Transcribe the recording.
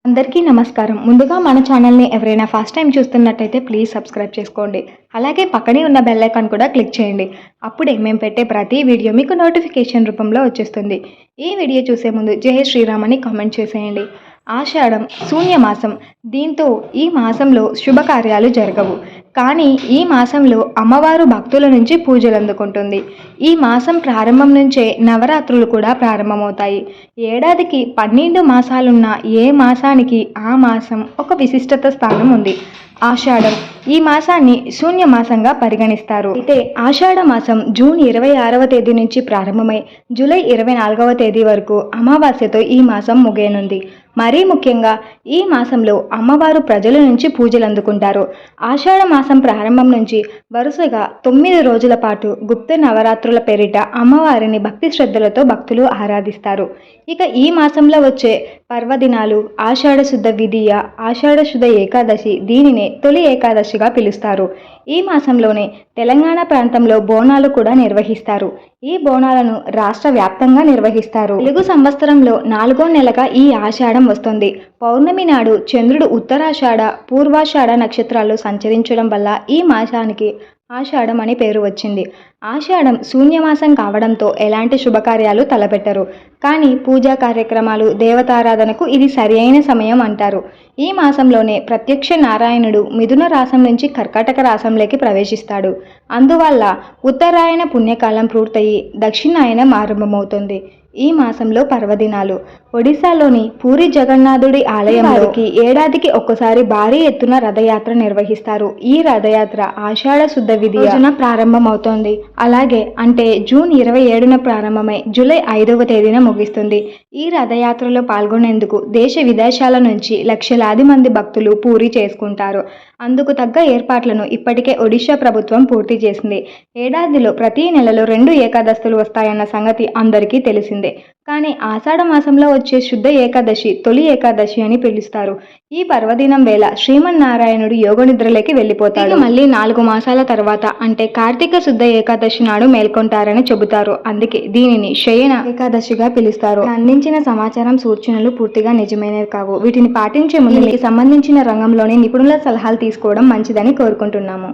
అందరికీ నమస్కారం. ముందుగా మన ఛానల్ని ఎవరైనా ఫస్ట్ టైం చూస్తున్నట్టయితే ప్లీజ్ సబ్స్క్రైబ్ చేసుకోండి. అలాగే పక్కనే ఉన్న బెల్ ఐకాన్ కూడా క్లిక్ చేయండి. అప్పుడే మేము పెట్టే ప్రతి వీడియో మీకు నోటిఫికేషన్ రూపంలో వచ్చేస్తుంది. ఈ వీడియో చూసే ముందు జై శ్రీరామ్ అని కామెంట్ చేసేయండి. ఆషాఢం శూన్యమాసం. దీంతో ఈ మాసంలో శుభకార్యాలు జరగవు. కానీ ఈ మాసంలో అమ్మవారు భక్తుల నుంచి పూజలు అందుకుంటుంది. ఈ మాసం ప్రారంభం నుంచే నవరాత్రులు కూడా ప్రారంభమవుతాయి. ఏడాదికి 12 మాసాలున్న ఏ మాసానికి ఆ మాసం ఒక విశిష్టత స్థానం ఉంది. ఆషాఢం ఈ మాసాన్ని శూన్యమాసంగా పరిగణిస్తారు. అయితే ఆషాఢ మాసం జూన్ 26వ తేదీ నుంచి ప్రారంభమై జూలై 24వ తేదీ వరకు అమావాస్యతో ఈ మాసం ముగియనుంది. మరీ ముఖ్యంగా ఈ మాసంలో అమ్మవారు ప్రజల నుంచి పూజలు అందుకుంటారు. ఆషాఢ మాసం ప్రారంభం నుంచి వరుసగా 9 రోజుల పాటు గుప్త నవరాత్రుల పేరిట అమ్మవారిని భక్తి శ్రద్ధలతో భక్తులు ఆరాధిస్తారు. ఇక ఈ మాసంలో వచ్చే పర్వదినాలు ఆషాఢ శుద్ధ విదియ, ఆషాఢ శుద్ధ ఏకాదశి, దీనినే తొలి ఏకాదశిగా పిలుస్తారు. ఈ మాసంలోనే తెలంగాణ ప్రాంతంలో బోనాలు కూడా నిర్వహిస్తారు. ఈ బోనాలను రాష్ట్ర వ్యాప్తంగా నిర్వహిస్తారు. తెలుగు సంవత్సరంలో 4వ నెలగా ఈ ఆషాఢం వస్తుంది. పౌర్ణమి నాడు చంద్రుడు ఉత్తరాషాఢ, పూర్వాషాఢ నక్షత్రాలు సంచరించడం వల్ల ఈ మాసానికి ఆషాఢం అని పేరు వచ్చింది. ఆషాఢం శూన్యమాసం కావడంతో ఎలాంటి శుభకార్యాలు తలపెట్టరు. కానీ పూజా కార్యక్రమాలు, దేవతారాధనకు ఇది సరి అయిన సమయం అంటారు. ఈ మాసంలోనే ప్రత్యక్ష నారాయణుడు మిథున రాశం నుంచి కర్కాటక రాశంలోకి ప్రవేశిస్తాడు. అందువల్ల ఉత్తరాయణ పుణ్యకాలం పూర్తయి దక్షిణాయనం ఆరంభమవుతుంది. ఈ మాసంలో పర్వదినాలు. ఒడిశాలోని పూరి జగన్నాథుడి ఆలయంలోకి ఏడాదికి ఒక్కసారి భారీ ఎత్తున రథయాత్ర నిర్వహిస్తారు. ఈ రథయాత్ర ఆషాఢ శుద్ధ విధి రోజున ప్రారంభమవుతోంది. అలాగే అంటే జూన్ 27న ప్రారంభమై జూలై 5వ తేదీన ముగిస్తుంది. ఈ రథయాత్రలో పాల్గొనేందుకు దేశ విదేశాల నుంచి లక్షలాది మంది భక్తులు పూరి చేసుకుంటారు. అందుకు తగ్గ ఏర్పాట్లను ఇప్పటికే ఒడిశా ప్రభుత్వం పూర్తి చేసింది. ఏడాదిలో ప్రతి నెలలో 2 ఏకాదశులు వస్తాయన్న సంగతి అందరికీ తెలిసిందే. కానీ ఆషాఢ మాసంలో వచ్చే శుద్ధ ఏకాదశి తొలి ఏకాదశి అని పిలుస్తారు. ఈ పర్వదినం వేళ శ్రీమన్నారాయణుడు యోగనిద్రలోకి వెళ్ళిపోతాడు. మళ్ళీ 4 మాసాల తర్వాత అంటే కార్తీక శుద్ధ ఏకాదశి నాడు మేల్కొంటారని చెబుతారు. అందుకే దీనిని శయన ఏకాదశిగా పిలుస్తారు. అందించిన సమాచారం, సూచనలు పూర్తిగా నిజమైనవి కావు. వీటిని పాటించే ముందు దీనికి సంబంధించిన రంగంలోని నిపుణుల సలహాలు తీసుకోవడం మంచిదని కోరుకుంటున్నాము.